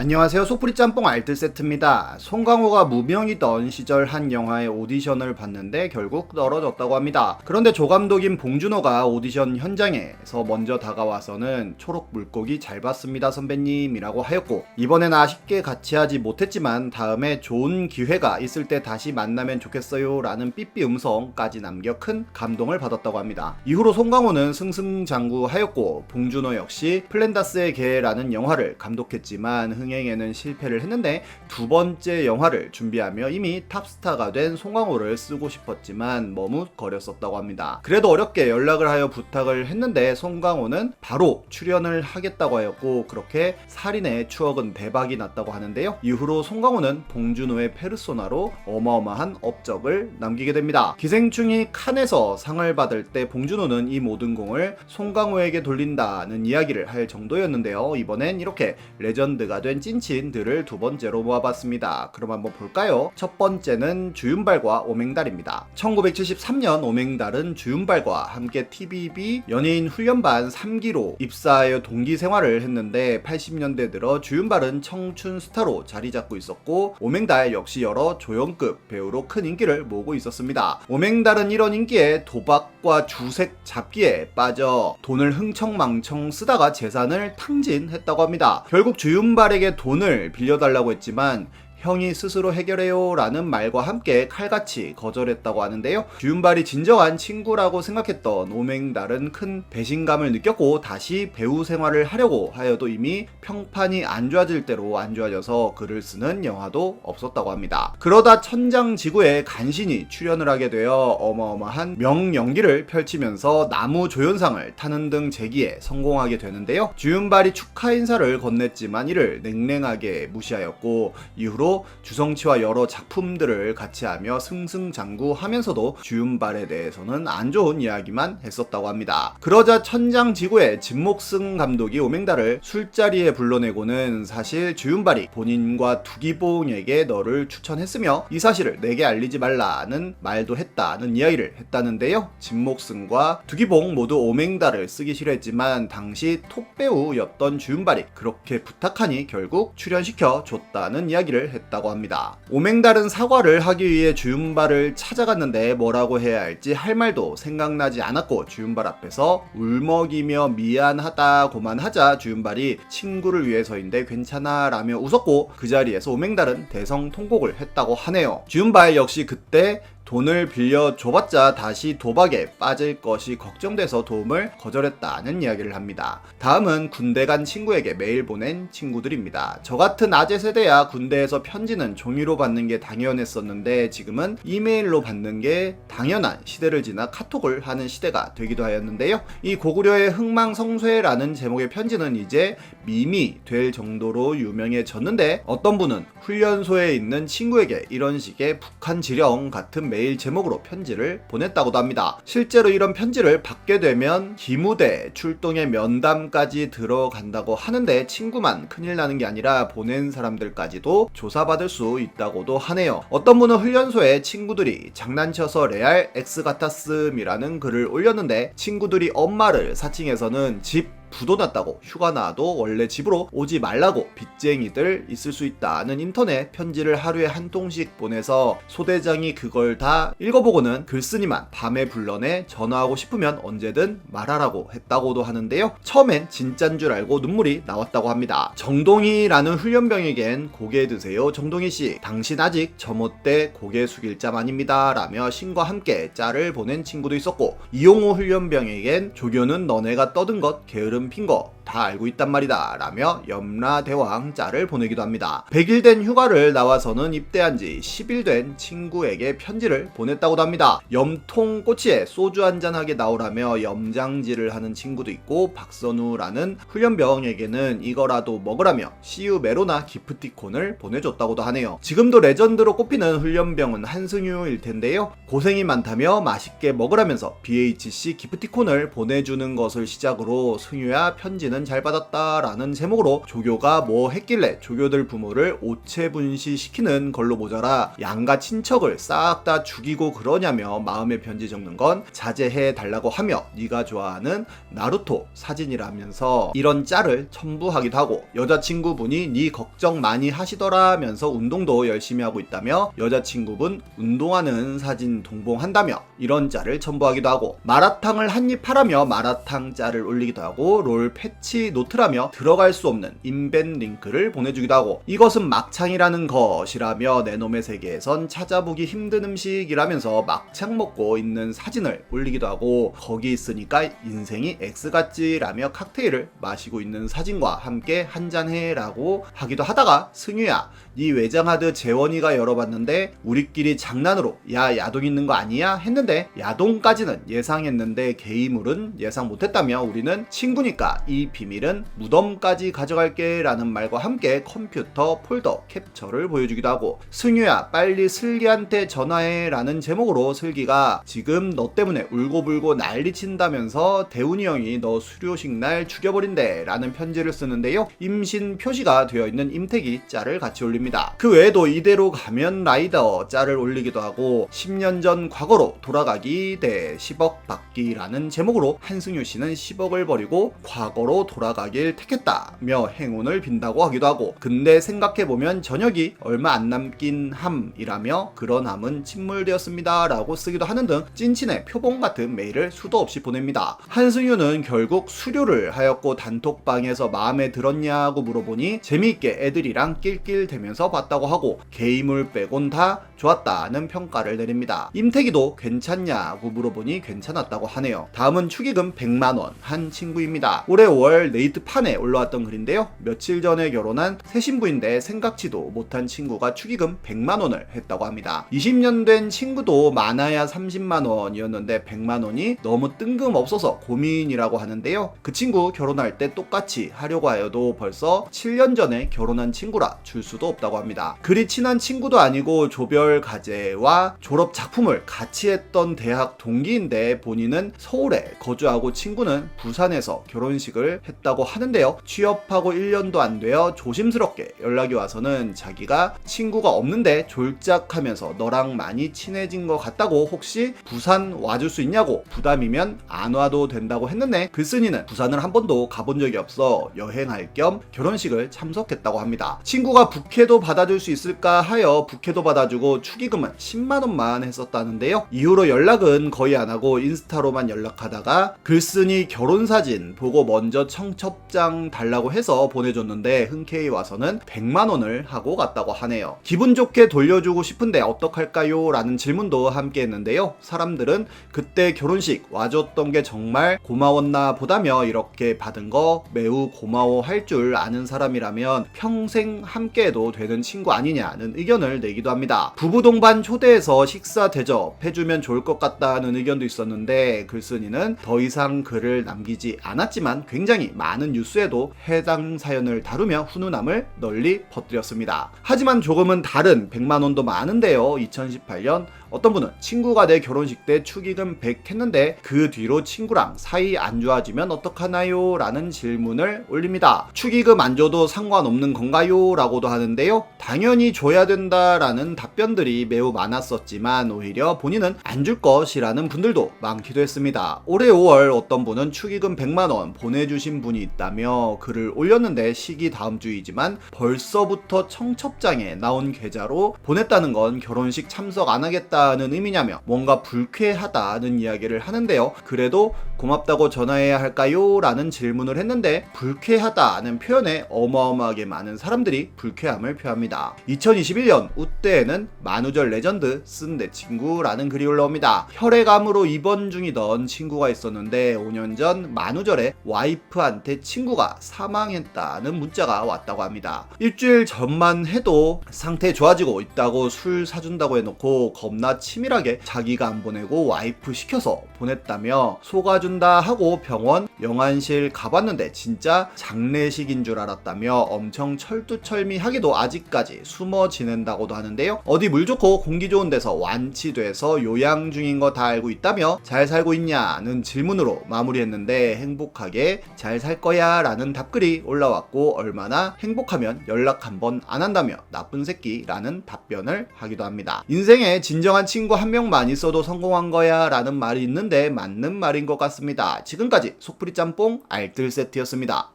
안녕하세요. 소프리 짬뽕 알뜰 세트입니다. 송강호가 무명이던 시절 한 영화의 오디션을 봤는데 결국 떨어졌다고 합니다. 그런데 조감독인 봉준호가 오디션 현장에서 먼저 다가와서는 초록 물고기 잘 봤습니다 선배님이라고 하였고, 이번엔 아쉽게 같이 하지 못했지만 다음에 좋은 기회가 있을 때 다시 만나면 좋겠어요 라는 삐삐 음성까지 남겨 큰 감동을 받았다고 합니다. 이후로 송강호는 승승장구하였고, 봉준호 역시 플랜다스의 개라는 영화를 감독했지만 흥행에는 실패를 했는데 두 번째 영화를 준비하며 이미 탑스타가 된 송강호를 쓰고 싶었지만 머뭇거렸었다고 합니다. 그래도 어렵게 연락을 하여 부탁을 했는데 송강호는 바로 출연을 하겠다고 하였고, 그렇게 살인의 추억은 대박이 났다고 하는데요. 이후로 송강호는 봉준호의 페르소나로 어마어마한 업적을 남기게 됩니다. 기생충이 칸에서 상을 받을 때 봉준호는 이 모든 공을 송강호에게 돌린다는 이야기를 할 정도였는데요. 이번엔 이렇게 레전드가 된 찐친들을 두 번째로 모아봤습니다. 그럼 한번 볼까요? 첫 번째는 주윤발과 오맹달입니다. 1973년 오맹달은 주윤발과 함께 TVB 연예인 훈련반 3기로 입사하여 동기 생활을 했는데 80년대 들어 주윤발은 청춘 스타로 자리 잡고 있었고, 오맹달 역시 여러 조연급 배우로 큰 인기를 모으고 있었습니다. 오맹달은 이런 인기에 도박과 주색 잡기에 빠져 돈을 흥청망청 쓰다가 재산을 탕진했다고 합니다. 결국 주윤발에게 돈을 빌려달라고 했지만 형이 스스로 해결해요 라는 말과 함께 칼같이 거절했다고 하는데요. 주윤발이 진정한 친구라고 생각했던 오맹달은 큰 배신감을 느꼈고 다시 배우 생활을 하려고 하여도 이미 평판이 안 좋아질 대로 안 좋아져서 글을 쓰는 영화도 없었다고 합니다. 그러다 천장지구에 간신히 출연을 하게 되어 어마어마한 명연기를 펼치면서 나무조연상을 타는 등 재기에 성공하게 되는데요. 주윤발이 축하 인사를 건넸지만 이를 냉랭하게 무시하였고, 이후로 주성치와 여러 작품들을 같이 하며 승승장구하면서도 주윤발에 대해서는 안 좋은 이야기만 했었다고 합니다. 그러자 천장지구의 진목승 감독이 오맹달을 술자리에 불러내고는 사실 주윤발이 본인과 두기봉에게 너를 추천했으며 이 사실을 내게 알리지 말라는 말도 했다는 이야기를 했다는데요. 진목승과 두기봉 모두 오맹달을 쓰기 싫어했지만 당시 톱배우였던 주윤발이 그렇게 부탁하니 결국 출연시켜 줬다는 이야기를 했다고 합니다. 오맹달은 사과를 하기 위해 주윤발을 찾아갔는데 뭐라고 해야 할지 할 말도 생각나지 않았고, 주윤발 앞에서 울먹이며 미안하다고만 하자 주윤발이 친구를 위해서인데 괜찮아 라며 웃었고, 그 자리에서 오맹달은 대성통곡을 했다고 하네요. 주윤발 역시 그때 돈을 빌려줘봤자 다시 도박에 빠질 것이 걱정돼서 도움을 거절했다는 이야기를 합니다. 다음은 군대 간 친구에게 메일 보낸 친구들입니다. 저 같은 아재 세대야 군대에서 편지는 종이로 받는 게 당연했었는데 지금은 이메일로 받는 게 당연한 시대를 지나 카톡을 하는 시대가 되기도 하였는데요. 이 고구려의 흥망성쇠라는 제목의 편지는 이제 밈이 될 정도로 유명해졌는데, 어떤 분은 훈련소에 있는 친구에게 이런 식의 북한 지령 같은 메일 제목으로 편지를 보냈다고도 합니다. 실제로 이런 편지를 받게 되면 기무대 출동의 면담까지 들어간다고 하는데 친구만 큰일 나는 게 아니라 보낸 사람들까지도 조사받을 수 있다고도 하네요. 어떤 분은 훈련소에 친구들이 장난쳐서 레알 X 같았음이라는 글을 올렸는데, 친구들이 엄마를 사칭해서는 집 부도 났다고, 휴가 나도 원래 집으로 오지 말라고, 빚쟁이들 있을 수 있다는 인터넷 편지를 하루에 한 통씩 보내서 소대장이 그걸 다 읽어보고는 글쓴이만 밤에 불러내 전화하고 싶으면 언제든 말하라고 했다고도 하는데요. 처음엔 진짠 줄 알고 눈물이 나왔다고 합니다. 정동희라는 훈련병에겐 고개 드세요 정동희씨, 당신 아직 저못대 고개 숙일 짬 아닙니다 라며 신과 함께 짤을 보낸 친구도 있었고, 이용호 훈련병에겐 조교는 너네가 떠든 것 게으름 핀 거 다 알고 있단 말이다 라며 염라대왕 짤을 보내기도 합니다. 100일 된 휴가를 나와서는 입대한 지 10일 된 친구에게 편지를 보냈다고도 합니다. 염통꼬치에 소주 한잔하게 나오라며 염장질을 하는 친구도 있고, 박선우라는 훈련병에게는 이거라도 먹으라며 CU 메로나 기프티콘을 보내줬다고도 하네요. 지금도 레전드로 꼽히는 훈련병은 한승유일 텐데요. 고생이 많다며 맛있게 먹으라면서 BHC 기프티콘을 보내주는 것을 시작으로 승유의 승유야 편지는 잘 받았다 라는 제목으로 조교가 뭐 했길래 조교들 부모를 오체분시시키는 걸로 모자라 양가 친척을 싹 다 죽이고 그러냐며 마음의 편지 적는 건 자제해 달라고 하며 네가 좋아하는 나루토 사진이라면서 이런 짤을 첨부하기도 하고 여자친구분이 네 걱정 많이 하시더라면서 운동도 열심히 하고 있다며 여자친구분 운동하는 사진 동봉한다며 이런 짤을 첨부하기도 하고 마라탕을 한입 하라며 마라탕 짤을 올리기도 하고 롤 패치 노트라며 들어갈 수 없는 인벤 링크를 보내주기도 하고 이것은 막창이라는 것이라며 내 놈의 세계에선 찾아보기 힘든 음식이라면서 막창 먹고 있는 사진을 올리기도 하고 거기 있으니까 인생이 X같지라며 칵테일을 마시고 있는 사진과 함께 한잔해 라고 하기도 하다가 승유야 네 외장하드 재원이가 열어봤는데 우리끼리 장난으로 야 야동 있는 거 아니야? 했는데 야동까지는 예상했는데 게이물은 예상 못했다며 우리는 친구니까 이 비밀은 무덤까지 가져갈게 라는 말과 함께 컴퓨터 폴더 캡처를 보여주기도 하고 승유야 빨리 슬기한테 전화해 라는 제목으로 슬기가 지금 너 때문에 울고불고 난리친다면서 대훈이 형이 너 수료식 날 죽여버린대 라는 편지를 쓰는데요. 임신 표시가 되어있는 임태기 짤을 같이 올립니다. 그 외에도 이대로 가면 라이더 짤을 올리기도 하고 10년 전 과거로 돌아가기 대 10억 받기라는 제목으로 한승유 씨는 10억을 버리고 과거로 돌아가길 택했다며 행운을 빈다고 하기도 하고 근데 생각해보면 저녁이 얼마 안 남긴 함이라며 그런 함은 침몰되었습니다 라고 쓰기도 하는 등 찐친의 표본 같은 메일을 수도 없이 보냅니다. 한승유는 결국 수료를 하였고 단톡방에서 마음에 들었냐고 물어보니 재미있게 애들이랑 낄낄대면서 봤다고 하고 게이물 빼곤 다 좋았다는 평가를 내립니다. 임태기도 괜찮냐고 물어보니 괜찮았다고 하네요. 다음은 축의금 100만원 한 친구입니다. 올해 5월 네이트판에 올라왔던 글인데요. 며칠 전에 결혼한 새 신부인데 생각지도 못한 친구가 축의금 100만원을 했다고 합니다. 20년 된 친구도 많아야 30만원이었는데 100만원이 너무 뜬금없어서 고민이라고 하는데요. 그 친구 결혼할 때 똑같이 하려고 하여도 벌써 7년 전에 결혼한 친구라 줄 수도 없다고 합니다. 그리 친한 친구도 아니고 조별 과제와 졸업 작품을 같이 했던 대학 동기인데 본인은 서울에 거주하고 친구는 부산에서 결혼식을 했다고 하는데요. 취업하고 1년도 안 되어 조심스럽게 연락이 와서는 자기가 친구가 없는데 졸작하면서 너랑 많이 친해진 것 같다고 혹시 부산 와줄 수 있냐고 부담이면 안 와도 된다고 했는데 글쓴이는 부산을 한 번도 가본 적이 없어 여행할 겸 결혼식을 참석했다고 합니다. 친구가 부케도 받아줄 수 있을까 하여 부케도 받아주고 축의금은 10만원만 했었다는데요. 이후로 연락은 거의 안 하고 인스타로만 연락하다가 글쓴이 결혼사진 보고 먼저 청첩장 달라고 해서 보내줬는데 흔쾌히 와서는 100만원을 하고 갔다고 하네요. 기분 좋게 돌려주고 싶은데 어떡할까요? 라는 질문도 함께 했는데요. 사람들은 그때 결혼식 와줬던 게 정말 고마웠나 보다며 이렇게 받은 거 매우 고마워할 줄 아는 사람이라면 평생 함께해도 되는 친구 아니냐는 의견을 내기도 합니다. 부부 동반 초대해서 식사 대접해주면 좋을 것 같다는 의견도 있었는데 글쓴이는 더 이상 글을 남기지 않았지만 굉장히 많은 뉴스에도 해당 사연을 다루며 훈훈함을 널리 퍼뜨렸습니다. 하지만 조금은 다른 100만원도 많은데요. 2018년 어떤 분은 친구가 내 결혼식 때 축의금 100 했는데 그 뒤로 친구랑 사이 안 좋아지면 어떡하나요? 라는 질문을 올립니다. 축의금 안 줘도 상관없는 건가요? 라고도 하는데요. 당연히 줘야 된다라는 답변들이 매우 많았었지만 오히려 본인은 안 줄 것이라는 분들도 많기도 했습니다. 올해 5월 어떤 분은 축의금 100만원 보내주신 분이 있다며 글을 올렸는데 시기 다음 주이지만 벌써부터 청첩장에 나온 계좌로 보냈다는 건 결혼식 참석 안 하겠다는 의미냐며 뭔가 불쾌하다는 이야기를 하는데요. 그래도 고맙다고 전화해야 할까요? 라는 질문을 했는데 불쾌하다는 표현에 어마어마하게 많은 사람들이 불쾌함을 표합니다. 2021년 우때에는 만우절 레전드 쓴 내 친구라는 글이 올라옵니다. 혈액암으로 입원 중이던 친구가 있었는데 5년 전 만우절에 와이프한테 친구가 사망했다는 문자가 왔다고 합니다. 일주일 전만 해도 상태 좋아지고 있다고 술 사준다고 해놓고 겁나 치밀하게 자기가 안 보내고 와이프 시켜서 보냈다며 속아준다 하고 병원 영안실 가봤는데 진짜 장례식인 줄 알았다며 엄청 철두철미하게도 아직까지 숨어 지낸다고도 하는데요. 어디 물 좋고 공기 좋은 데서 완치돼서 요양 중인 거 다 알고 있다며 잘 살고 있냐는 질문으로 마무리했는데 행복하게 잘 살 거야 라는 답글이 올라왔고, 얼마나 행복하면 연락 한번 안 한다며 나쁜 새끼 라는 답변을 하기도 합니다. 인생에 진정한 친구 한 명만 있어도 성공한 거야 라는 말이 있는데 맞는 말인 것 같습니다. 지금까지 속풀이 짬뽕 알뜰 세트였습니다.